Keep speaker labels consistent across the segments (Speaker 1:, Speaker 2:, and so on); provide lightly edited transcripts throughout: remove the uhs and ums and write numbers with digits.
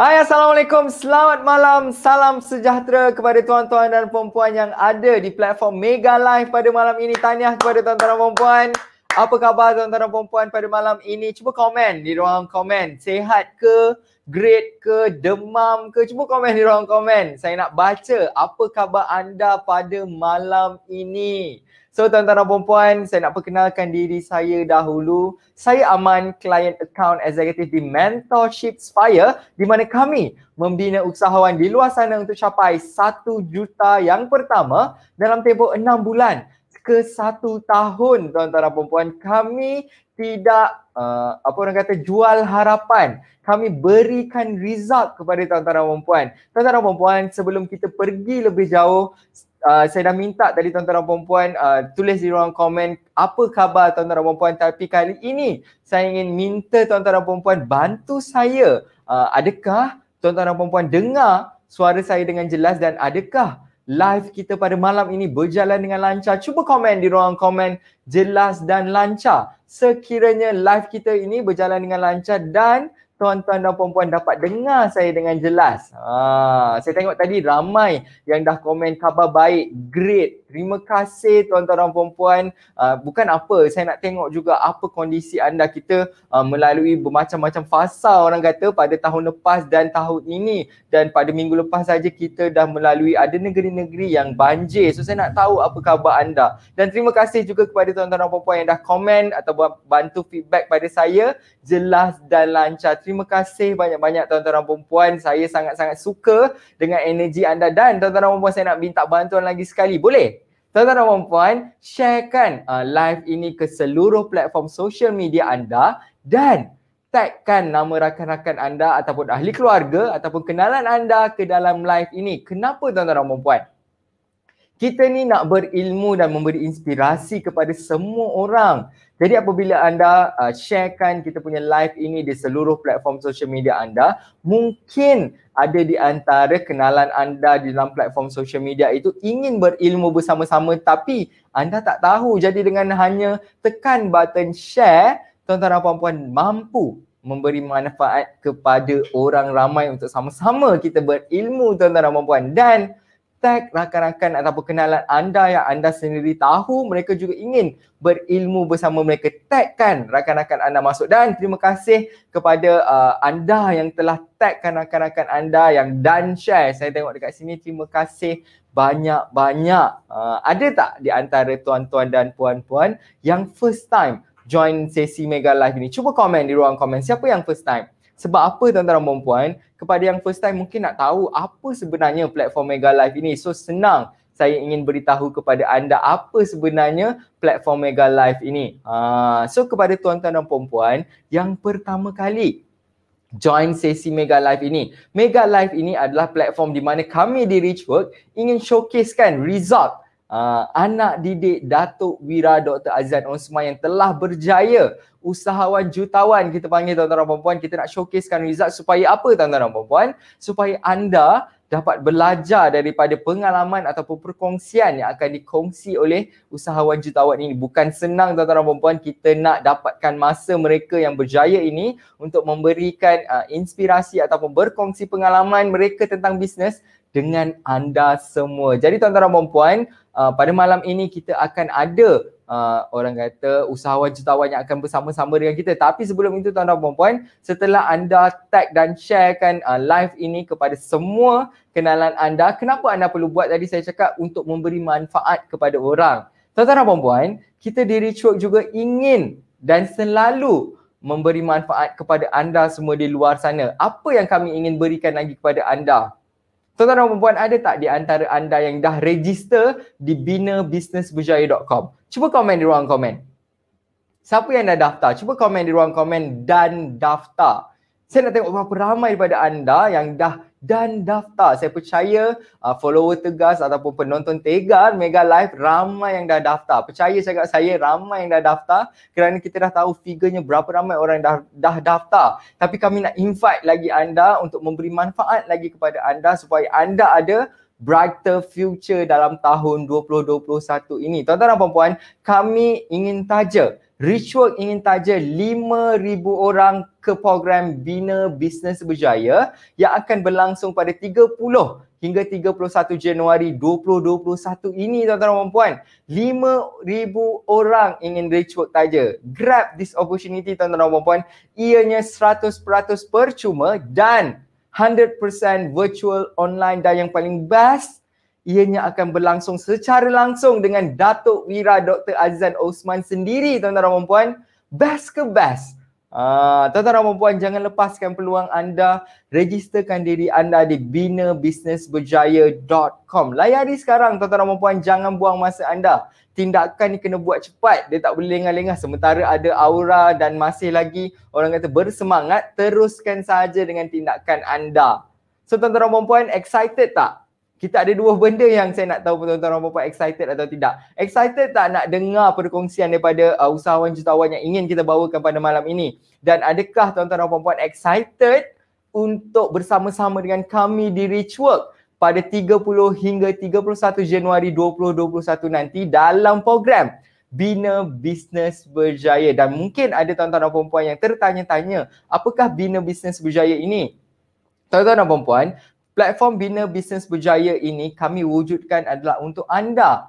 Speaker 1: Hai, Assalamualaikum. Selamat malam. Salam sejahtera kepada tuan-tuan dan puan-puan yang ada di platform Mega Live pada malam ini. Tahniah kepada tuan-tuan dan puan-puan. Apa khabar tuan-tuan dan puan-puan pada malam ini? Cuba komen di ruang komen. Sehat ke? Great ke? Demam ke? Cuba komen di ruang komen. Saya nak baca apa khabar anda pada malam ini. So tuan-tuan dan puan-puan, saya nak perkenalkan diri saya dahulu. Saya Aman, Client Account Executive di Mentorship Spire, di mana kami membina usahawan di luar sana untuk capai 1 juta yang pertama dalam tempoh 6 bulan ke 1 tahun. Tuan-tuan dan puan-puan, kami tidak jual harapan. Kami berikan result kepada tuan-tuan dan puan-puan. Tuan-tuan dan puan-puan, sebelum kita pergi lebih jauh, saya dah minta tadi tuan-tuan dan puan-puan tulis di ruang komen apa khabar tuan-tuan dan puan-puan, tapi kali ini saya ingin minta tuan-tuan dan puan-puan bantu saya. Adakah tuan-tuan dan puan-puan dengar suara saya dengan jelas dan adakah live kita pada malam ini berjalan dengan lancar? Cuba komen di ruang komen jelas dan lancar. Sekiranya live kita ini berjalan dengan lancar dan tuan-tuan dan puan-puan dapat dengar saya dengan jelas. Saya tengok tadi ramai yang dah komen khabar baik, great. Terima kasih tuan-tuan dan puan-puan. Bukan apa, saya nak tengok juga apa kondisi anda. Kita melalui bermacam-macam fasa orang kata pada tahun lepas dan tahun ini. Dan pada minggu lepas saja kita dah melalui ada negeri-negeri yang banjir. So saya nak tahu apa khabar anda. Dan terima kasih juga kepada tuan-tuan dan puan-puan yang dah komen atau bantu feedback pada saya jelas dan lancar. Terima kasih banyak-banyak tuan-tuan dan puan-puan. Saya sangat-sangat suka dengan energi anda dan tuan-tuan dan puan-puan, saya nak minta bantuan lagi sekali. Boleh? Tuan-tuan dan puan-puan, sharekan live ini ke seluruh platform social media anda dan tagkan nama rakan-rakan anda ataupun ahli keluarga ataupun kenalan anda ke dalam live ini. Kenapa tuan-tuan dan puan-puan? Kita ni nak berilmu dan memberi inspirasi kepada semua orang. Jadi apabila anda sharekan kita punya live ini di seluruh platform social media anda, mungkin ada di antara kenalan anda di dalam platform social media itu ingin berilmu bersama-sama tapi anda tak tahu. Jadi dengan hanya tekan button share, tuan-tuan dan puan-puan mampu memberi manfaat kepada orang ramai untuk sama-sama kita berilmu, tuan-tuan dan puan-puan. Dan tag rakan-rakan ataupun kenalan anda yang anda sendiri tahu mereka juga ingin berilmu bersama mereka. Tagkan rakan-rakan anda masuk. Dan terima kasih kepada anda yang telah tagkan rakan-rakan anda yang dan share. Saya tengok dekat sini, terima kasih banyak-banyak. Ada tak di antara tuan-tuan dan puan-puan yang first time join sesi Mega Live ini? Cuba komen di ruang komen siapa yang first time. Sebab apa tuan-tuan dan puan-puan? Kepada yang first time mungkin nak tahu apa sebenarnya platform Mega Live ini. So senang saya ingin beritahu kepada anda apa sebenarnya platform Mega Live ini. So kepada tuan-tuan dan puan-puan yang pertama kali join sesi Mega Live ini. Mega Live ini adalah platform di mana kami di Richwork ingin showcasekan result anak didik Datuk Wira Dr. Azan Osman yang telah berjaya, usahawan jutawan kita panggil tuan-tuan dan puan-puan. Kita nak showcasekan result supaya apa tuan-tuan dan puan-puan? Supaya anda dapat belajar daripada pengalaman ataupun perkongsian yang akan dikongsi oleh usahawan jutawan ini. Bukan senang tuan-tuan dan puan-puan, kita nak dapatkan masa mereka yang berjaya ini untuk memberikan inspirasi ataupun berkongsi pengalaman mereka tentang bisnes dengan anda semua. Jadi tuan-tuan dan puan-puan, pada malam ini kita akan ada orang kata usahawan jutawan yang akan bersama-sama dengan kita. Tapi sebelum itu tuan-tuan dan puan-puan, setelah anda tag dan sharekan live ini kepada semua kenalan anda, kenapa anda perlu buat? Tadi saya cakap untuk memberi manfaat kepada orang. Tuan-tuan dan puan-puan, kita di Richwork juga ingin dan selalu memberi manfaat kepada anda semua di luar sana. Apa yang kami ingin berikan lagi kepada anda? Tuan-tuan dan puan-puan, ada tak di antara anda yang dah register di binabusinessberjaya.com? Cuba komen di ruang komen. Siapa yang dah daftar? Cuba komen di ruang komen dan daftar. Saya nak tengok berapa ramai daripada anda yang dah dan daftar. Saya percaya follower tegas ataupun penonton tegar Mega Live ramai yang dah daftar. Percaya cakap saya, ramai yang dah daftar kerana kita dah tahu figurnya berapa ramai orang yang dah daftar. Tapi kami nak invite lagi anda untuk memberi manfaat lagi kepada anda supaya anda ada brighter future dalam tahun 2021 ini. Tuan-tuan dan puan-puan, kami ingin taja, Richwork ingin taja 5,000 orang ke program Bina Bisnes Berjaya yang akan berlangsung pada 30 hingga 31 Januari 2021 ini, tuan-tuan dan puan-puan. 5,000 orang ingin Richwork taja. Grab this opportunity, tuan-tuan dan puan-puan. Ianya 100% percuma dan 100% virtual online, dan yang paling best, ianya akan berlangsung secara langsung dengan Datuk Wira Dr. Azizan Osman sendiri, tuan-tuan dan puan-puan. Best ke best? Tuan-tuan dan puan-puan, jangan lepaskan peluang anda. Registerkan diri anda di binabisnesberjaya.com. Layari sekarang, tuan-tuan dan puan-puan, jangan buang masa anda. Tindakan ni kena buat cepat, dia tak boleh lengah-lengah. Sementara ada aura dan masih lagi orang kata bersemangat, teruskan saja dengan tindakan anda. So tuan-tuan dan puan-puan, excited tak? Kita ada dua benda yang saya nak tahu, tuan-tuan dan puan-puan, excited atau tidak. Excited tak nak dengar perkongsian daripada usahawan jutawan yang ingin kita bawakan pada malam ini? Dan adakah tuan-tuan dan puan-puan excited untuk bersama-sama dengan kami di Richwork pada 30 hingga 31 Januari 2021 nanti dalam program Bina Bisnes Berjaya? Dan mungkin ada tuan-tuan dan puan-puan yang tertanya-tanya, apakah Bina Bisnes Berjaya ini? Tuan-tuan dan puan-puan, platform Bina Bisnes Berjaya ini kami wujudkan adalah untuk anda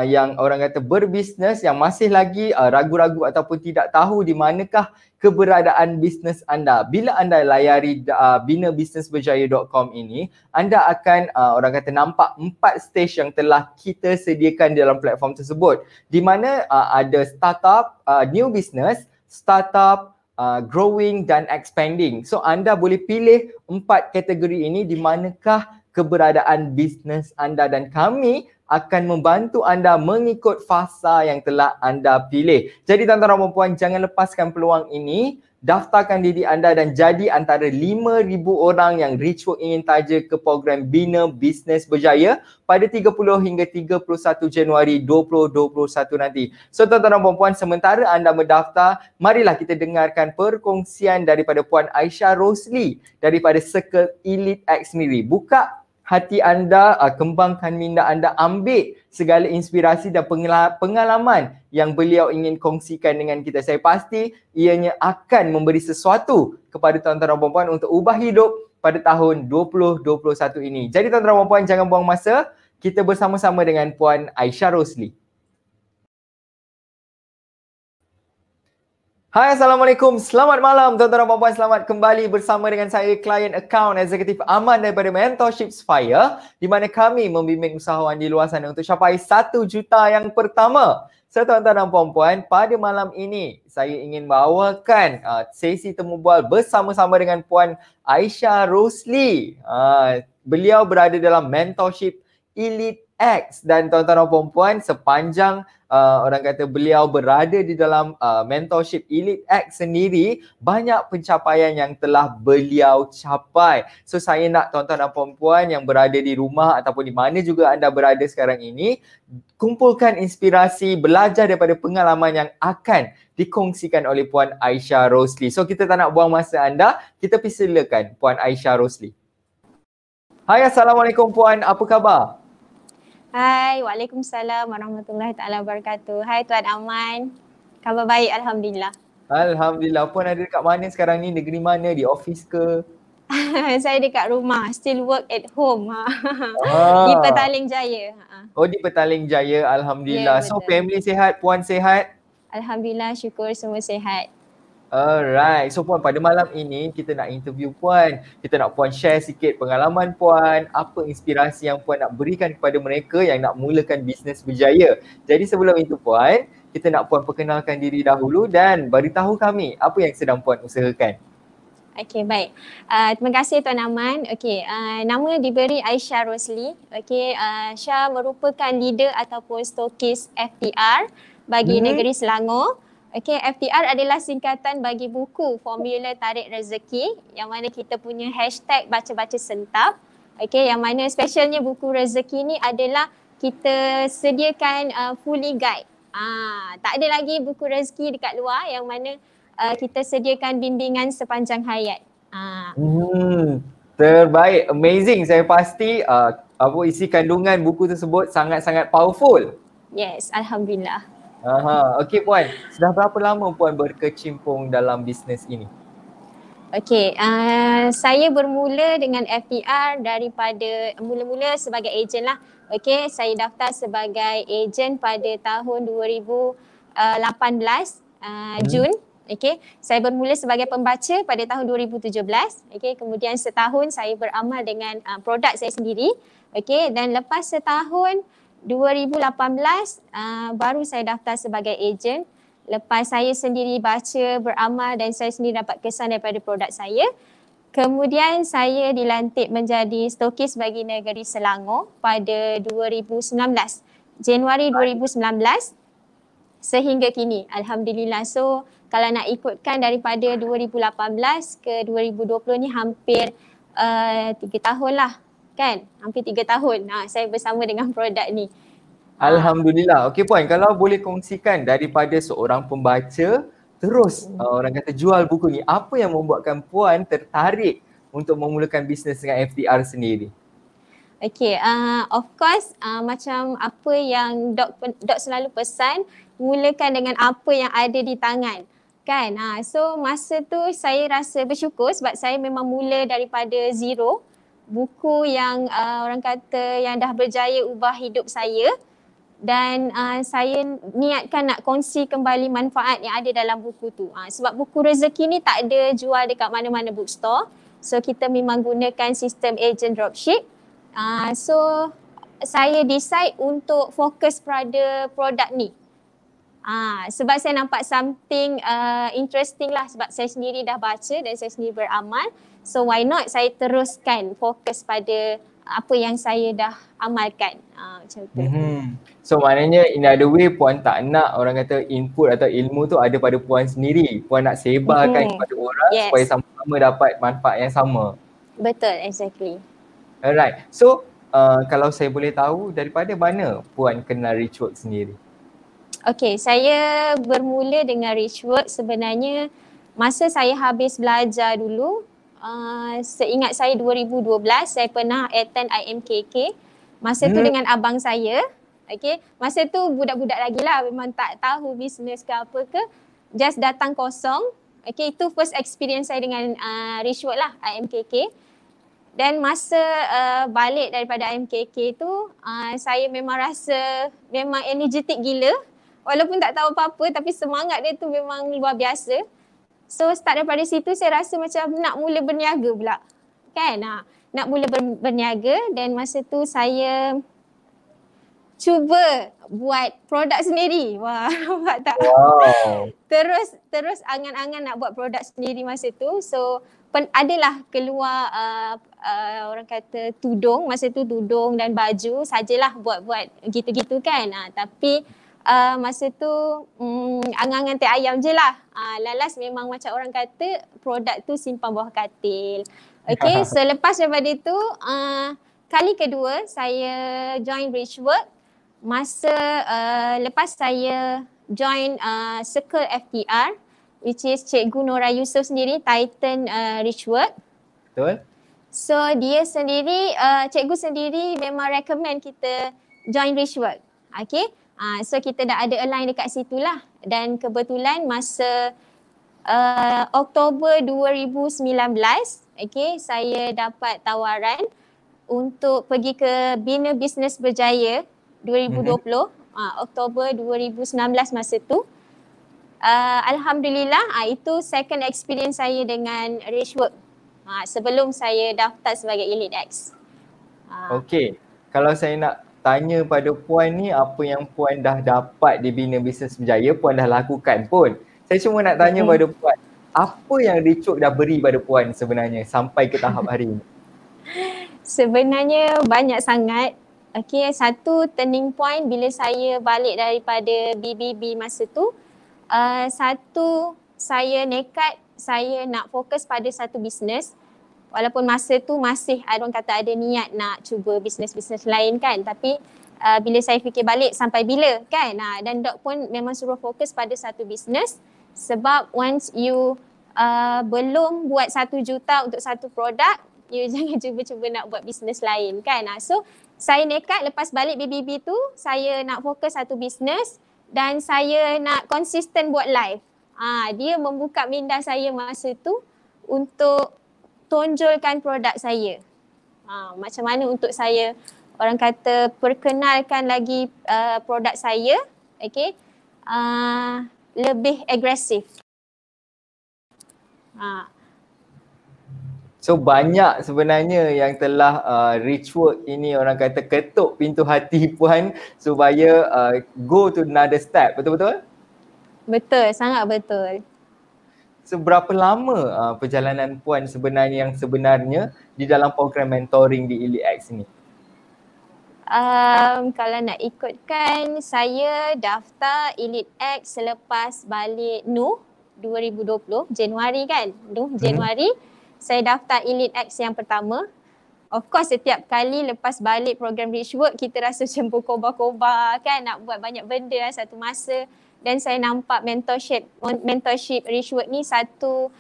Speaker 1: yang orang kata berbisnes yang masih lagi ragu-ragu ataupun tidak tahu di manakah keberadaan bisnes anda. Bila anda layari binabisnesberjaya.com ini, anda akan orang kata nampak 4 stage yang telah kita sediakan dalam platform tersebut, di mana ada startup, new business, startup, growing dan expanding. So anda boleh pilih 4 kategori ini di manakah keberadaan bisnes anda, dan kami akan membantu anda mengikut fasa yang telah anda pilih. Jadi tuan-tuan dan puan-puan, jangan lepaskan peluang ini. Daftarkan diri anda dan jadi antara 5,000 orang yang Richwork ingin taja ke program Bina Bisnes Berjaya pada 30 hingga 31 Januari 2021 nanti. So tuan-tuan dan puan-puan, sementara anda mendaftar, marilah kita dengarkan perkongsian daripada Puan Aisyah Rosli daripada Circle Elite X sendiri. Buka hati anda, kembangkan minda anda, ambil segala inspirasi dan pengalaman yang beliau ingin kongsikan dengan kita. Saya pasti ianya akan memberi sesuatu kepada tuan-tuan dan puan-puan untuk ubah hidup pada tahun 2021 ini. Jadi tuan-tuan dan puan-puan, jangan buang masa. Kita bersama-sama dengan Puan Aisyah Rosli. Hai, Assalamualaikum. Selamat malam tuan-tuan dan puan-puan. Selamat kembali bersama dengan saya, klien akaun eksekutif Aman daripada Mentorship Spire, di mana kami membimbing usahawan di luar sana untuk capai 1 juta yang pertama. So tuan-tuan dan puan-puan, pada malam ini saya ingin bawakan sesi temu bual bersama-sama dengan Puan Aisyah Rosli. Beliau berada dalam Mentorship Elite X, dan tuan-tuan dan puan-puan, sepanjang orang kata beliau berada di dalam Mentorship Elite X sendiri, banyak pencapaian yang telah beliau capai. So saya nak tuan-tuan dan puan-puan yang berada di rumah ataupun di mana juga anda berada sekarang ini, kumpulkan inspirasi, belajar daripada pengalaman yang akan dikongsikan oleh Puan Aisyah Rosli. So kita tak nak buang masa anda, kita persilakan Puan Aisyah Rosli. Hai, Assalamualaikum Puan, apa khabar?
Speaker 2: Hai, Waalaikumsalam warahmatullahi taala wabarakatuh. Hai Tuan Aman. Khabar baik, alhamdulillah.
Speaker 1: Alhamdulillah. Puan ada dekat mana sekarang ni? Negeri mana? Di office ke?
Speaker 2: Saya dekat rumah, still work at home. Di Petaling Jaya.
Speaker 1: Oh, di Petaling Jaya. Alhamdulillah.
Speaker 2: Yeah,
Speaker 1: so family sihat, Puan sihat?
Speaker 2: Alhamdulillah, syukur semua sihat.
Speaker 1: Alright, so Puan, pada malam ini kita nak interview Puan. Kita nak Puan share sikit pengalaman Puan, apa inspirasi yang Puan nak berikan kepada mereka yang nak mulakan bisnes berjaya. Jadi sebelum itu Puan, kita nak Puan perkenalkan diri dahulu dan beritahu kami apa yang sedang Puan usahakan.
Speaker 2: Okey, baik. Terima kasih Tuan Aman. Okey, nama diberi Aisyah Rosli. Okey, Syah merupakan leader ataupun stokis FTR bagi negeri Selangor. Okey, FTR adalah singkatan bagi buku Formula Tarik Rezeki, yang mana kita punya hashtag baca-baca sentap. Okey, yang mana specialnya buku rezeki ni adalah kita sediakan fully guide. Tak ada lagi buku rezeki dekat luar, yang mana kita sediakan bimbingan sepanjang hayat.
Speaker 1: Terbaik, amazing. Saya pasti apa isi kandungan buku tersebut sangat-sangat powerful.
Speaker 2: Yes, Alhamdulillah.
Speaker 1: Okey Puan, sudah berapa lama Puan berkecimpung dalam bisnes ini?
Speaker 2: Okey, saya bermula dengan FPR daripada mula-mula sebagai ejen lah. Okey, saya daftar sebagai ejen pada tahun 2018 Jun. Okey, saya bermula sebagai pembaca pada tahun 2017. Okey, kemudian setahun saya beramal dengan produk saya sendiri. Okey, dan lepas setahun 2018 baru saya daftar sebagai ejen. Lepas saya sendiri baca, beramal dan saya sendiri dapat kesan daripada produk saya. Kemudian saya dilantik menjadi stokis bagi negeri Selangor pada 2019. Januari 2019 sehingga kini. Alhamdulillah. So kalau nak ikutkan daripada 2018 ke 2020 ni hampir 3 tahun lah kan. Hampir 3 tahun saya bersama dengan produk ni.
Speaker 1: Alhamdulillah. Okey Puan, kalau boleh kongsikan daripada seorang pembaca terus orang kata jual buku ni, apa yang membuatkan Puan tertarik untuk memulakan bisnes dengan FTR sendiri?
Speaker 2: Okay, of course macam apa yang Dok selalu pesan, mulakan dengan apa yang ada di tangan. Kan? So masa tu saya rasa bersyukur sebab saya memang mula daripada zero. Buku yang orang kata yang dah berjaya ubah hidup saya. Dan saya niatkan nak kongsi kembali manfaat yang ada dalam buku tu. Sebab buku rezeki ni tak ada jual dekat mana-mana bookstore. So kita memang gunakan sistem agent dropship. So saya decide untuk fokus pada produk ni. Sebab saya nampak something interesting lah sebab saya sendiri dah baca dan saya sendiri beramal. So why not saya teruskan fokus pada apa yang saya dah amalkan. Macam tu.
Speaker 1: So maknanya in other way Puan tak nak orang kata input atau ilmu tu ada pada Puan sendiri. Puan nak sebarkan kepada orang supaya sama-sama dapat manfaat yang sama.
Speaker 2: Betul, exactly.
Speaker 1: Alright. So kalau saya boleh tahu daripada mana Puan kenal Richwork sendiri?
Speaker 2: Okay, saya bermula dengan Richwork sebenarnya masa saya habis belajar dulu. Seingat saya 2012 saya pernah attend IMKK. Masa tu dengan abang saya. Okay, masa tu budak-budak lagi lah, memang tak tahu bisnes ke apa ke. Just datang kosong. Okay, itu first experience saya dengan Richwork lah, IMKK. Dan masa balik daripada IMKK tu, saya memang rasa memang energetik gila. Walaupun tak tahu apa-apa tapi semangat dia tu memang luar biasa. So start daripada situ saya rasa macam nak mula berniaga pula. Kan? Nak mula berniaga dan masa tu saya cuba buat produk sendiri. Wah, nampak tak?
Speaker 1: Wow.
Speaker 2: Terus angan-angan nak buat produk sendiri masa tu. So adalah keluar orang kata tudung. Masa tu tudung dan baju sajalah buat-buat gitu-gitu kan. Tapi masa tu angan-angan teh ayam je lah. Lalas memang macam orang kata produk tu simpan bawah katil. Okay, selepas daripada itu kali kedua saya join Richwork. Masa lepas saya join Circle FTR which is Cikgu Nora Yusof sendiri, Titan Richwork.
Speaker 1: Betul.
Speaker 2: So dia sendiri, cikgu sendiri memang recommend kita join Richwork. Okay. So kita dah ada align dekat situ lah. Dan kebetulan masa Oktober 2019, okay, saya dapat tawaran untuk pergi ke Bina Bisnes Berjaya 2020, Oktober 2019 masa tu. Alhamdulillah, itu second experience saya dengan Richwork sebelum saya daftar sebagai Elite X.
Speaker 1: Okay, kalau saya nak tanya pada Puan ni apa yang Puan dah dapat di Bina Bisnes Berjaya, Puan dah lakukan pun. Saya cuma nak tanya pada Puan, apa yang Richwork dah beri pada Puan sebenarnya sampai ke tahap hari ini?
Speaker 2: Sebenarnya banyak sangat. Okay, satu turning point bila saya balik daripada BBB masa tu. Satu, saya nekat, saya nak fokus pada satu bisnes. Walaupun masa tu masih orang kata ada niat nak cuba bisnes-bisnes lain kan. Tapi bila saya fikir balik sampai bila kan. Dan Dok pun memang suruh fokus pada satu bisnes. Sebab once you belum buat 1 juta untuk satu produk, You jangan cuba-cuba nak buat bisnes lain kan. So saya nekat lepas balik BBB tu, saya nak fokus satu bisnes dan saya nak konsisten buat live. Dia membuka minda saya masa tu untuk tonjolkan produk saya. Macam mana untuk saya, orang kata, perkenalkan lagi produk saya, okay, lebih agresif.
Speaker 1: So banyak sebenarnya yang telah reach work ini, orang kata ketuk pintu hati Puan supaya go to another step. Betul-betul?
Speaker 2: Betul, sangat betul.
Speaker 1: Seberapa lama perjalanan Puan sebenarnya di dalam program mentoring di Elite X ni?
Speaker 2: Kalau nak ikutkan, saya daftar Elite X selepas balik NUH 2020, Januari kan? Januari. Saya daftar Elite X yang pertama. Of course setiap kali lepas balik program Rich Work, kita rasa macam berkobar-kobar kan, nak buat banyak benda satu masa. Dan saya nampak mentorship Rich Work ni satu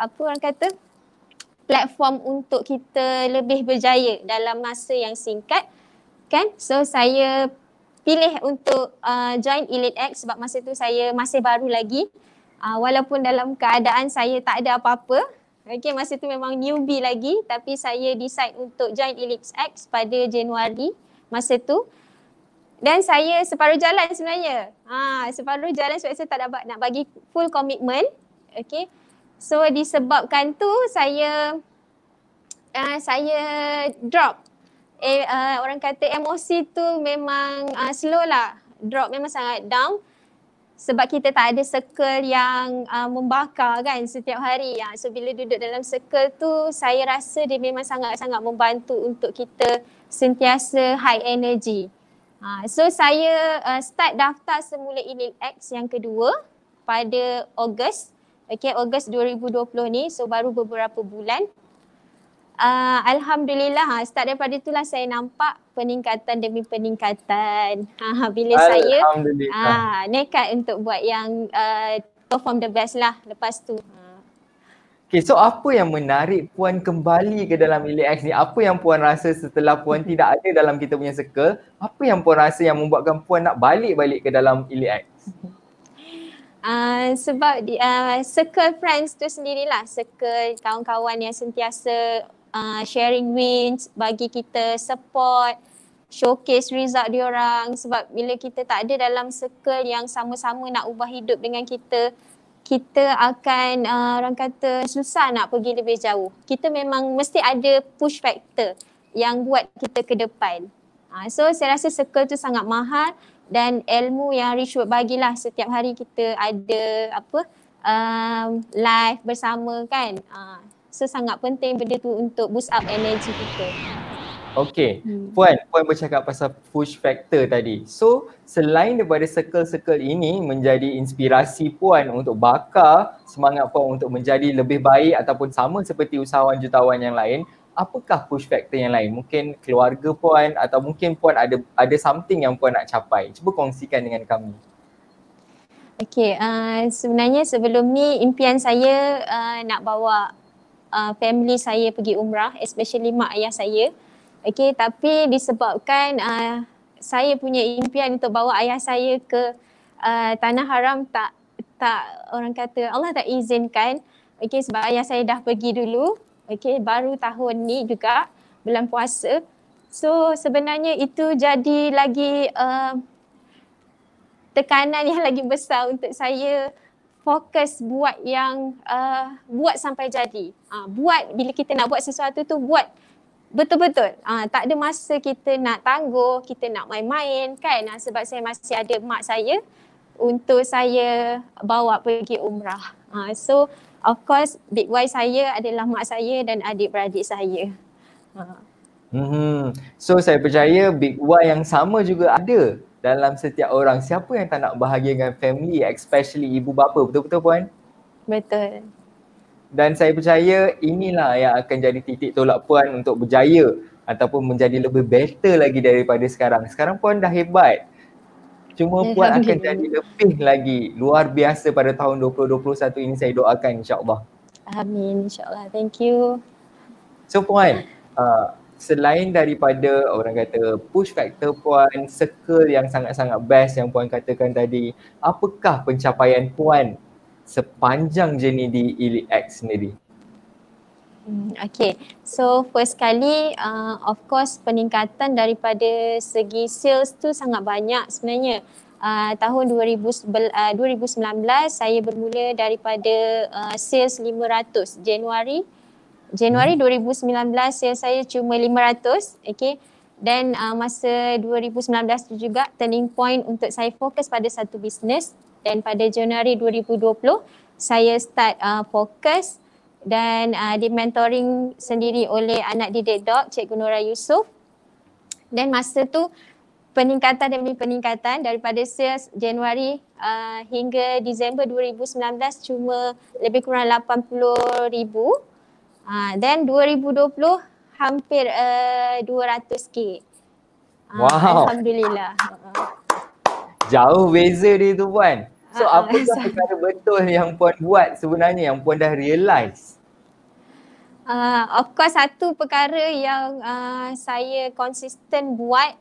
Speaker 2: apa orang kata, platform untuk kita lebih berjaya dalam masa yang singkat kan. So saya pilih untuk join Elite X sebab masa tu saya masih baru lagi. Walaupun dalam keadaan saya tak ada apa-apa. Okay, masa tu memang newbie lagi, tapi saya decide untuk join Elite X pada Januari masa tu. Dan saya separuh jalan sebenarnya. Separuh jalan sebab saya tak dapat nak bagi full commitment. Okay. So disebabkan tu saya drop. Orang kata emosi tu memang slow lah. Drop, memang sangat down. Sebab kita tak ada circle yang membakar kan setiap hari. So bila duduk dalam circle tu, saya rasa dia memang sangat-sangat membantu untuk kita sentiasa high energy. So saya start daftar semula Elite X yang kedua pada Ogos. Okay, Ogos 2020 ni, so baru beberapa bulan. Alhamdulillah, start daripada itulah saya nampak peningkatan demi peningkatan. Bila saya nekat untuk buat yang perform the best lah lepas tu.
Speaker 1: Okay, so apa yang menarik Puan kembali ke dalam Elite X ni? Apa yang Puan rasa setelah Puan tidak ada dalam kita punya circle? Apa yang Puan rasa yang membuatkan Puan nak balik ke dalam Elite X?
Speaker 2: Sebab circle friends tu sendirilah, circle kawan-kawan yang sentiasa sharing wins, bagi kita support, showcase result diorang. Sebab bila kita tak ada dalam circle yang sama-sama nak ubah hidup dengan kita, kita akan orang kata susah nak pergi lebih jauh. Kita memang mesti ada push factor yang buat kita ke depan. So saya rasa circle tu sangat mahal dan ilmu yang Rich Work bagilah, setiap hari kita ada live bersama kan. So sangat penting benda tu untuk boost up energy kita.
Speaker 1: Okay, Puan bercakap pasal push factor tadi. So selain daripada circle-circle ini menjadi inspirasi Puan untuk bakar semangat Puan untuk menjadi lebih baik ataupun sama seperti usahawan jutawan yang lain, apakah push factor yang lain? Mungkin keluarga Puan atau mungkin Puan ada something yang Puan nak capai. Cuba kongsikan dengan kami.
Speaker 2: Okay, sebenarnya sebelum ni impian saya nak bawa family saya pergi umrah, especially mak ayah saya. Okay, tapi disebabkan saya punya impian untuk bawa ayah saya ke tanah haram tak orang kata Allah tak izinkan. Okay, sebab ayah saya dah pergi dulu. Okay, baru tahun ni juga bulan puasa. So sebenarnya itu jadi lagi tekanan yang lagi besar untuk saya fokus buat yang buat sampai jadi. Buat bila kita nak buat sesuatu tu buat betul-betul. Tak ada masa kita nak tangguh, kita nak main-main kan. Sebab saya masih ada mak saya untuk saya bawa pergi umrah. So of course big why saya adalah mak saya dan adik-beradik saya.
Speaker 1: So saya percaya big why yang sama juga ada dalam setiap orang. Siapa yang tak nak bahagia dengan family, especially ibu bapa, betul-betul Puan?
Speaker 2: Betul.
Speaker 1: Dan saya percaya inilah yang akan jadi titik tolak Puan untuk berjaya ataupun menjadi lebih better lagi daripada sekarang. Sekarang Puan dah hebat. Cuma Puan akan jadi lebih lagi luar biasa pada tahun 2021 ini, saya doakan insya-Allah.
Speaker 2: Amin, insya-Allah. Thank you.
Speaker 1: So Puan, selain daripada orang kata push factor Puan, circle yang sangat-sangat best yang Puan katakan tadi, apakah pencapaian Puan sepanjang journey di Elite X sendiri?
Speaker 2: Okay, so first kali of course peningkatan daripada segi sales tu sangat banyak sebenarnya. Tahun 2019 saya bermula daripada sales 500. Januari 2019 sales saya cuma 500, okay. Dan masa 2019 tu juga turning point untuk saya fokus pada satu bisnes, dan pada Januari 2020 saya start fokus dan di mentoring sendiri oleh anak didik Dok Cikgu Nora Yusof. Dan masa tu peningkatan demi peningkatan daripada sales Januari hingga Disember 2019 cuma lebih kurang 80,000. Dan 2020 hampir 200k.
Speaker 1: Wow.
Speaker 2: Alhamdulillah.
Speaker 1: Jauh beza dia tu Puan. So apakah perkara betul yang Puan buat sebenarnya yang Puan dah realise?
Speaker 2: Of course satu perkara yang saya konsisten buat,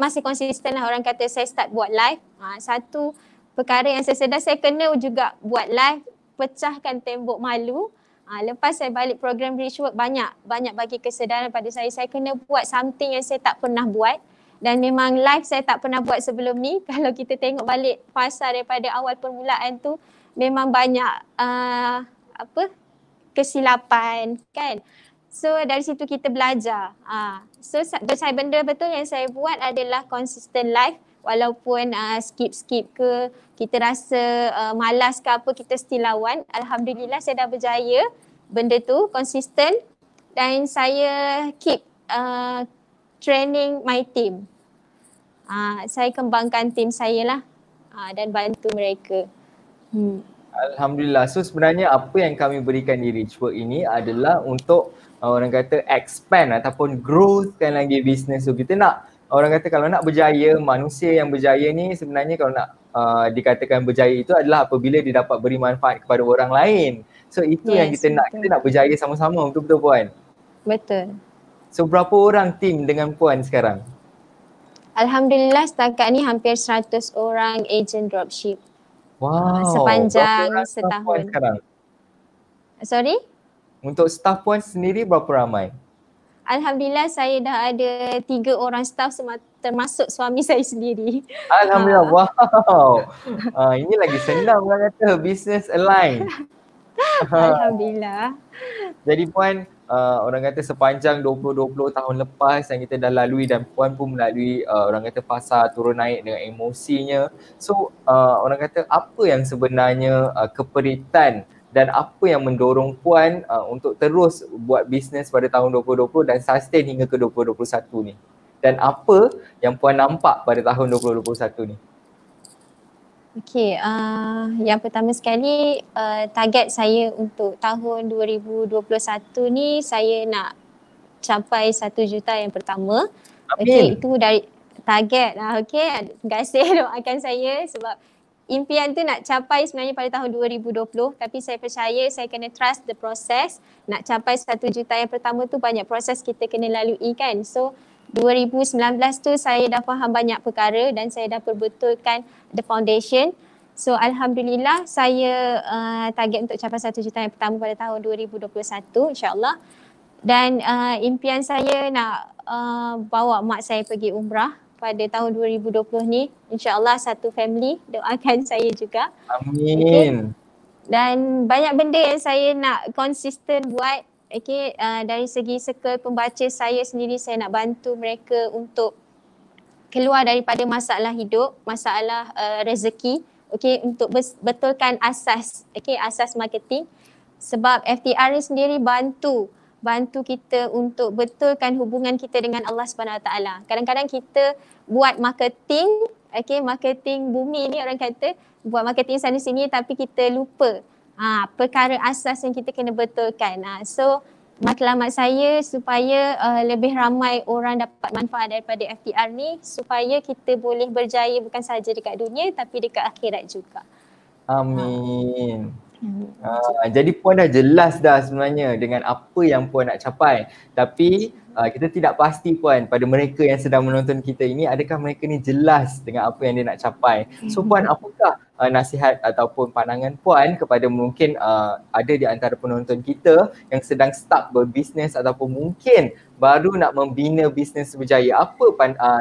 Speaker 2: masih konsisten lah, orang kata saya start buat live. Satu perkara yang saya sedar saya kena juga buat live, pecahkan tembok malu. Lepas saya balik program Rich Work, banyak bagi kesedaran pada saya kena buat something yang saya tak pernah buat. Dan memang live saya tak pernah buat sebelum ni. Kalau kita tengok balik pasal daripada awal permulaan tu, memang banyak kesilapan kan. So dari situ kita belajar. So benda betul yang saya buat adalah consistent live. Walaupun skip ke, kita rasa malas ke apa, kita still lawan. Alhamdulillah saya dah berjaya benda tu konsisten, dan saya keep training my team. Saya kembangkan team saya lah dan bantu mereka.
Speaker 1: Alhamdulillah. So sebenarnya apa yang kami berikan di Rich Work ini adalah untuk orang kata expand ataupun growthkan lagi bisnes tu. Kita nak, orang kata kalau nak berjaya, manusia yang berjaya ni sebenarnya kalau nak dikatakan berjaya itu adalah apabila dia dapat beri manfaat kepada orang lain. So itu yang kita nak, kita nak berjaya sama-sama, betul-betul Puan?
Speaker 2: Betul.
Speaker 1: So berapa orang tim dengan Puan sekarang?
Speaker 2: Alhamdulillah setakat ni hampir 100 orang agent dropship.
Speaker 1: Wow.
Speaker 2: Sepanjang setahun. Sorry?
Speaker 1: Untuk staff Puan sendiri berapa ramai?
Speaker 2: Alhamdulillah saya dah ada 3 orang staff termasuk suami saya sendiri.
Speaker 1: Alhamdulillah. Wow. Ini lagi senang orang kata business align.
Speaker 2: Alhamdulillah.
Speaker 1: Jadi Puan, orang kata sepanjang 20 tahun lepas yang kita dah lalui dan Puan pun melalui orang kata fasa turun naik dengan emosinya. So orang kata apa yang sebenarnya keperitan dan apa yang mendorong Puan untuk terus buat bisnes pada tahun 2020 dan sustain hingga ke 2021 ni? Dan apa yang Puan nampak pada tahun 2021 ni?
Speaker 2: Okey, yang pertama sekali target saya untuk tahun 2021 ni saya nak capai 1 juta yang pertama. Okey, itu dari target lah. Okey, terima kasih doakan saya sebab impian tu nak capai sebenarnya pada tahun 2020, tapi saya percaya saya kena trust the process. Nak capai 1 juta yang pertama tu banyak proses kita kena lalui kan. So 2019 tu saya dah faham banyak perkara dan saya dah perbetulkan the foundation. So alhamdulillah saya target untuk capai 1 juta yang pertama pada tahun 2021 insyaAllah. Dan impian saya nak bawa mak saya pergi umrah pada tahun 2020 ni. InsyaAllah satu family, doakan saya juga.
Speaker 1: Amin.
Speaker 2: Okay. Dan banyak benda yang saya nak konsisten buat. Okay, dari segi circle pembaca saya sendiri, saya nak bantu mereka untuk keluar daripada masalah hidup, masalah rezeki, okay, untuk betulkan asas, okay, asas marketing. Sebab FTR ni sendiri bantu kita untuk betulkan hubungan kita dengan Allah SWT. Kadang-kadang kita buat marketing, okay, marketing bumi ni orang kata, buat marketing sana sini tapi kita lupa perkara asas yang kita kena betulkan. So matlamat saya supaya lebih ramai orang dapat manfaat daripada FTR ni supaya kita boleh berjaya bukan sahaja dekat dunia tapi dekat akhirat juga.
Speaker 1: Amin. Jadi puan dah jelas dah sebenarnya dengan apa yang puan nak capai. Tapi kita tidak pasti puan pada mereka yang sedang menonton kita ini, adakah mereka ni jelas dengan apa yang dia nak capai. So puan, apakah nasihat ataupun pandangan puan kepada mungkin ada di antara penonton kita yang sedang start berbisnes ataupun mungkin baru nak membina bisnes berjaya. Apa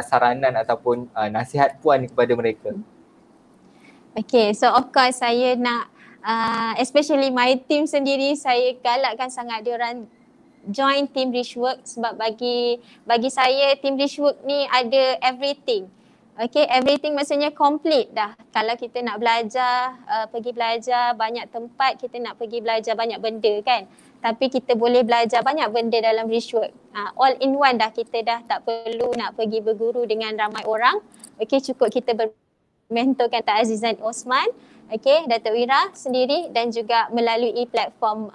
Speaker 1: saranan ataupun nasihat puan kepada mereka?
Speaker 2: Okay, so of course saya nak especially my team sendiri, saya galakkan sangat diorang join team Richwork sebab bagi saya team Richwork ni ada everything. Okay, everything maksudnya complete dah. Kalau kita nak belajar, pergi belajar banyak tempat, kita nak pergi belajar banyak benda kan. Tapi kita boleh belajar banyak benda dalam Richwork. All in one dah, kita dah tak perlu nak pergi berguru dengan ramai orang. Okay, cukup kita mentorkan Kak Azizan Osman, okay, Datuk Wira sendiri dan juga melalui platform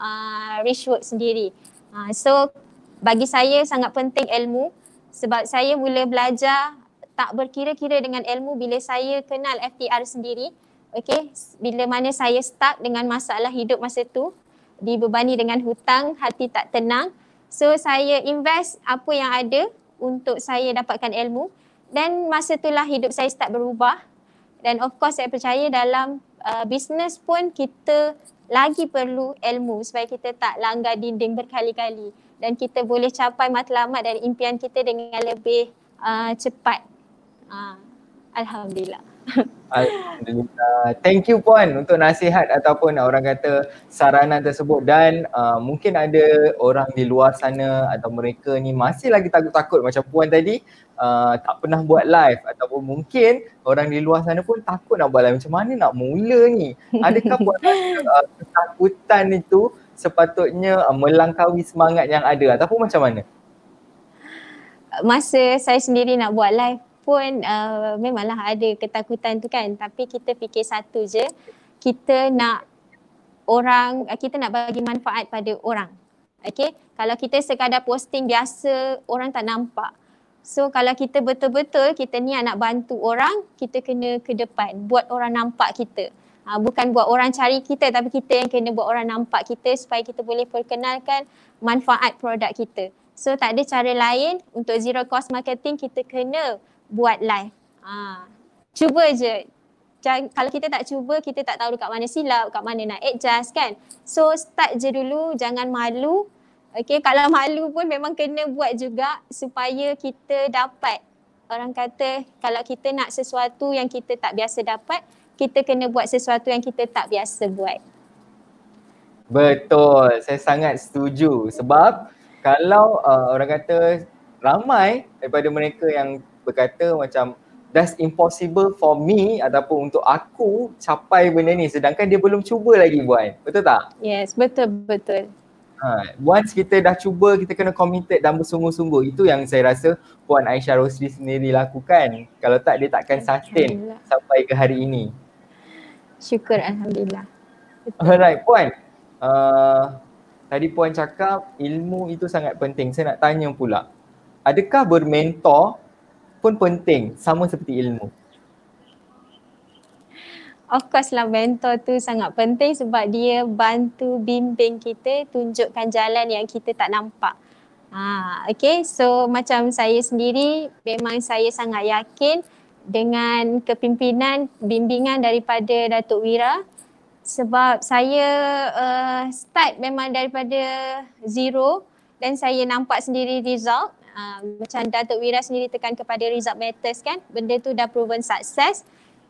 Speaker 2: Richwork sendiri. So bagi saya sangat penting ilmu sebab saya mula belajar tak berkira-kira dengan ilmu bila saya kenal FTR sendiri. Okay, bila mana saya start dengan masalah hidup masa tu, dibebani dengan hutang, hati tak tenang. So saya invest apa yang ada untuk saya dapatkan ilmu dan masa itulah hidup saya start berubah. Dan of course saya percaya dalam bisnes pun kita lagi perlu ilmu supaya kita tak langgar dinding berkali-kali dan kita boleh capai matlamat dan impian kita dengan lebih cepat. Alhamdulillah.
Speaker 1: Alhamdulillah. Thank you puan untuk nasihat ataupun orang kata saranan tersebut dan mungkin ada orang di luar sana atau mereka ni masih lagi takut-takut macam puan tadi tak pernah buat live ataupun mungkin orang di luar sana pun takut nak buat live, macam mana nak mula ni. Adakah puan rasa ketakutan itu sepatutnya melangkaui semangat yang ada ataupun macam mana?
Speaker 2: Masa saya sendiri nak buat live pun memanglah ada ketakutan tu kan, tapi kita fikir satu je, kita nak bagi manfaat pada orang. Okay, kalau kita sekadar posting biasa orang tak nampak. So kalau kita betul-betul kita ni nak bantu orang, kita kena ke depan buat orang nampak kita. Bukan buat orang cari kita, tapi kita yang kena buat orang nampak kita supaya kita boleh perkenalkan manfaat produk kita. So tak ada cara lain untuk zero cost marketing, kita kena buat live. Cuba je. Kalau kita tak cuba, kita tak tahu kat mana silap, kat mana nak adjust kan. So start je dulu, jangan malu. Okay, kalau malu pun memang kena buat juga supaya kita dapat. Orang kata kalau kita nak sesuatu yang kita tak biasa dapat, kita kena buat sesuatu yang kita tak biasa buat.
Speaker 1: Betul, saya sangat setuju sebab kalau orang kata ramai daripada mereka yang berkata macam that's impossible for me ataupun untuk aku capai benda ni sedangkan dia belum cuba lagi buat. Betul tak?
Speaker 2: Yes, betul.
Speaker 1: Once kita dah cuba, kita kena committed dan bersungguh-sungguh. Itu yang saya rasa Puan Aisyah Rosli sendiri lakukan. Kalau tak, dia takkan sustain sampai ke hari ini.
Speaker 2: Syukur Alhamdulillah.
Speaker 1: Alright Puan, tadi Puan cakap ilmu itu sangat penting. Saya nak tanya pula, adakah bermentor pun penting sama seperti ilmu?
Speaker 2: Of course lah, mentor tu sangat penting sebab dia bantu bimbing kita, tunjukkan jalan yang kita tak nampak. Okay, so macam saya sendiri memang saya sangat yakin dengan kepimpinan, bimbingan daripada Datuk Wira sebab saya start memang daripada zero dan saya nampak sendiri result. Macam Datuk Wira sendiri tekan kepada result matters kan, benda tu dah proven success.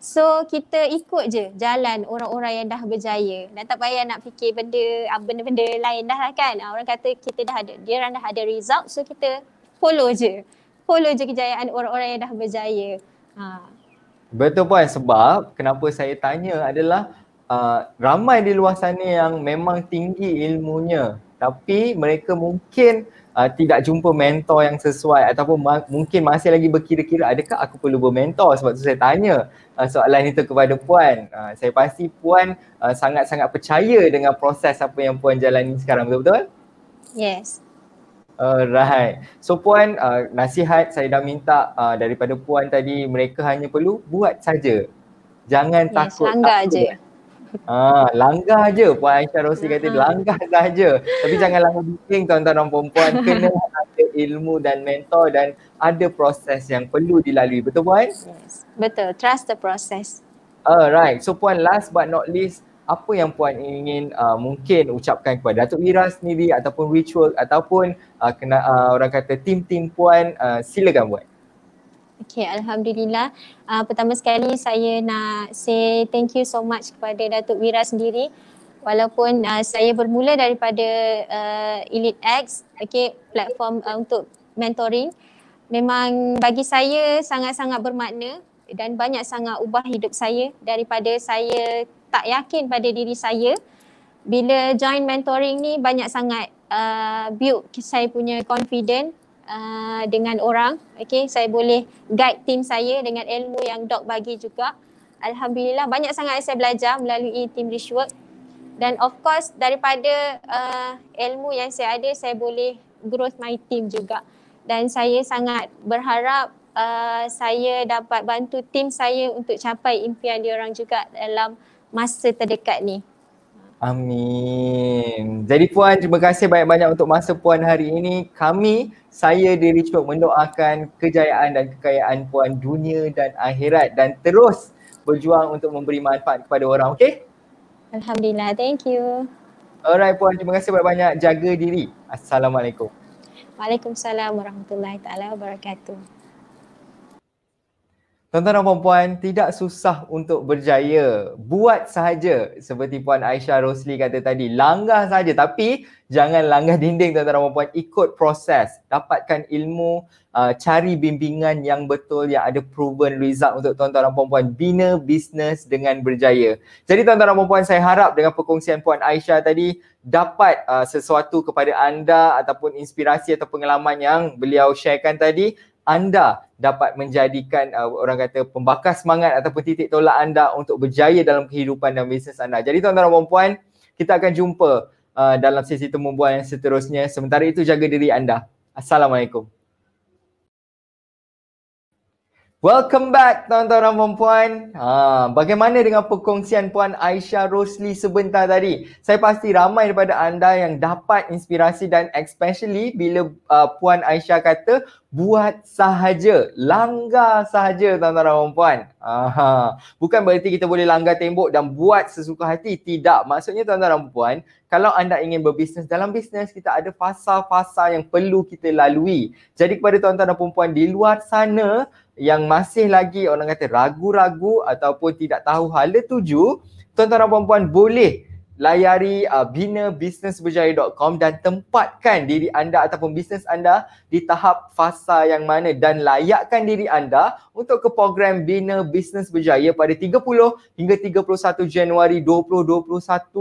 Speaker 2: So kita ikut je jalan orang-orang yang dah berjaya dan tak payah nak fikir benda-benda lain dah lah kan. Orang kata dia orang dah ada result, so kita follow je kejayaan orang-orang yang dah berjaya.
Speaker 1: Betul Puan, sebab kenapa saya tanya adalah ramai di luar sana yang memang tinggi ilmunya tapi mereka mungkin tidak jumpa mentor yang sesuai ataupun mungkin masih lagi berkira-kira adakah aku perlu bermentor. Sebab tu saya tanya soalan itu kepada Puan. Saya pasti Puan sangat-sangat percaya dengan proses apa yang Puan jalani sekarang, betul-betul?
Speaker 2: Yes.
Speaker 1: Alright. So Puan, nasihat saya dah minta daripada Puan tadi, mereka hanya perlu buat saja. Jangan takut.
Speaker 2: Langgar je.
Speaker 1: Langgar je. Puan Aisyah Rosli kata langgar saja. Tapi jangan langgar bising tuan-tuan dan perempuan. Kena ada ilmu dan mentor dan ada proses yang perlu dilalui. Betul Puan?
Speaker 2: Yes. Betul. Trust the process.
Speaker 1: Alright. So Puan, last but not least, apa yang Puan ingin mungkin ucapkan kepada Datuk Wira sendiri ataupun Richwork ataupun orang kata tim-tim Puan, silakan Puan.
Speaker 2: Okay, Alhamdulillah. Pertama sekali saya nak say thank you so much kepada Datuk Wira sendiri. Walaupun saya bermula daripada Elite X, okay, platform untuk mentoring. Memang bagi saya sangat-sangat bermakna dan banyak sangat ubah hidup saya daripada saya tak yakin pada diri saya. Bila join mentoring ni banyak sangat build saya punya confidence dengan orang. Okay, saya boleh guide tim saya dengan ilmu yang Doc bagi juga. Alhamdulillah banyak sangat saya belajar melalui tim Richwork. Dan of course daripada ilmu yang saya ada, saya boleh growth my team juga. Dan saya sangat berharap saya dapat bantu tim saya untuk capai impian diorang juga dalam masa terdekat ni.
Speaker 1: Amin. Jadi Puan, terima kasih banyak-banyak untuk masa Puan hari ini. Saya di Richwork mendoakan kejayaan dan kekayaan Puan dunia dan akhirat dan terus berjuang untuk memberi manfaat kepada orang, okey?
Speaker 2: Alhamdulillah, thank you.
Speaker 1: Alright Puan, terima kasih banyak-banyak. Jaga diri. Assalamualaikum.
Speaker 2: Waalaikumsalam warahmatullahi taala wabarakatuh.
Speaker 1: Tuan-tuan dan puan-puan, tidak susah untuk berjaya. Buat sahaja seperti Puan Aisyah Rosli kata tadi. Langgar saja, tapi jangan langgar dinding tuan-tuan dan puan-puan. Ikut proses. Dapatkan ilmu, cari bimbingan yang betul yang ada proven result untuk tuan-tuan dan puan-puan. Bina bisnes dengan berjaya. Jadi tuan-tuan dan puan-puan, saya harap dengan perkongsian Puan Aisyah tadi dapat sesuatu kepada anda ataupun inspirasi atau pengalaman yang beliau sharekan tadi. Anda dapat menjadikan orang kata pembakar semangat ataupun titik tolak anda untuk berjaya dalam kehidupan dan bisnes anda. Jadi tuan-tuan dan puan, kita akan jumpa dalam sesi temu bual yang seterusnya. Sementara itu jaga diri anda. Assalamualaikum. Welcome back tuan-tuan dan puan. Bagaimana dengan perkongsian Puan Aisyah Rosli sebentar tadi? Saya pasti ramai daripada anda yang dapat inspirasi dan especially bila Puan Aisyah kata buat sahaja, langgar sahaja tuan-tuan dan puan. Bukan berarti kita boleh langgar tembok dan buat sesuka hati. Tidak. Maksudnya tuan-tuan dan puan, kalau anda ingin berbisnes, dalam bisnes kita ada fasa-fasa yang perlu kita lalui. Jadi kepada tuan-tuan dan puan di luar sana yang masih lagi orang kata ragu-ragu ataupun tidak tahu hala tuju, tuan-tuan dan puan-puan boleh layari binabisnesberjaya.com dan tempatkan diri anda ataupun bisnes anda di tahap fasa yang mana dan layakkan diri anda untuk ke program Bina Bisnes Berjaya pada 30 hingga 31 Januari 2021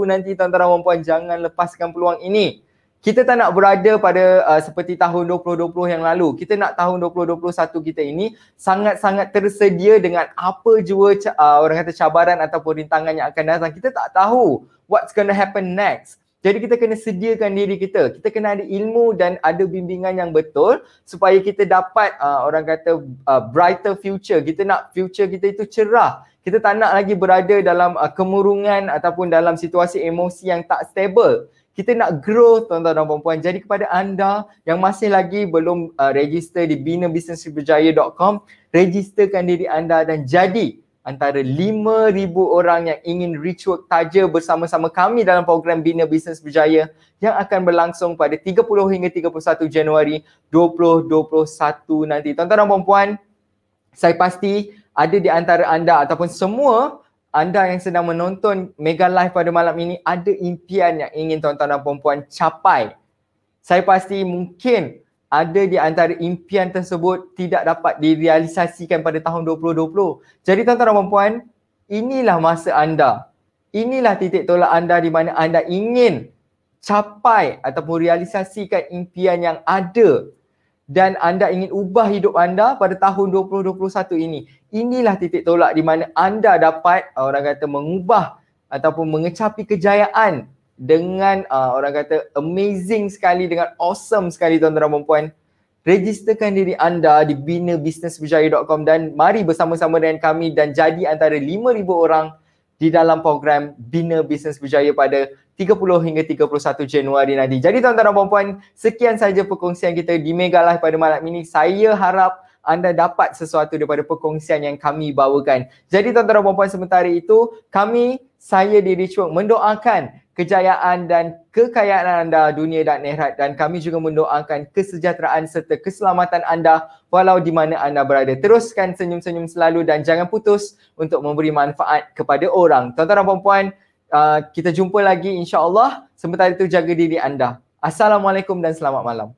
Speaker 1: nanti tuan-tuan dan puan-puan. Jangan lepaskan peluang ini. Kita tak nak berada pada seperti tahun 2020 yang lalu. Kita nak tahun 2021 kita ini sangat-sangat tersedia dengan apa jua orang kata cabaran ataupun rintangan yang akan datang. Kita tak tahu what's gonna happen next. Jadi kita kena sediakan diri kita. Kita kena ada ilmu dan ada bimbingan yang betul supaya kita dapat orang kata brighter future. Kita nak future kita itu cerah. Kita tak nak lagi berada dalam kemurungan ataupun dalam situasi emosi yang tak stable. Kita nak grow tuan-tuan dan puan-puan. Jadi kepada anda yang masih lagi belum register di binabisnesberjaya.com, registerkan diri anda dan jadi antara 5,000 orang yang ingin Richwork taja bersama-sama kami dalam program Bina Bisnes Berjaya yang akan berlangsung pada 30 hingga 31 Januari 2021 nanti. Tuan-tuan dan puan-puan, saya pasti ada di antara anda ataupun semua anda yang sedang menonton Mega Live pada malam ini ada impian yang ingin tuan-tuan dan puan-puan capai. Saya pasti mungkin ada di antara impian tersebut tidak dapat direalisasikan pada tahun 2020. Jadi tuan-tuan dan puan-puan, inilah masa anda. Inilah titik tolak anda di mana anda ingin capai ataupun realisasikan impian yang ada dan anda ingin ubah hidup anda pada tahun 2021 ini. Inilah titik tolak di mana anda dapat orang kata mengubah ataupun mengecapi kejayaan dengan orang kata amazing sekali, dengan awesome sekali tuan-tuan dan puan. Registerkan diri anda di binabisnesberjaya.com dan mari bersama-sama dengan kami dan jadi antara 5,000 orang di dalam program Bina Bisnes Berjaya pada 30 hingga 31 Januari nanti. Jadi tuan-tuan dan puan-puan, sekian saja perkongsian kita di Mega Live pada malam ini. Saya harap anda dapat sesuatu daripada perkongsian yang kami bawakan. Jadi tuan-tuan dan puan-puan, sementara itu saya di Richwork mendoakan kejayaan dan kekayaan anda dunia dan akhirat, dan kami juga mendoakan kesejahteraan serta keselamatan anda walau di mana anda berada. Teruskan senyum-senyum selalu dan jangan putus untuk memberi manfaat kepada orang. Tuan-tuan dan puan-puan, kita jumpa lagi insya-Allah. Sementara itu jaga diri anda. Assalamualaikum dan selamat malam.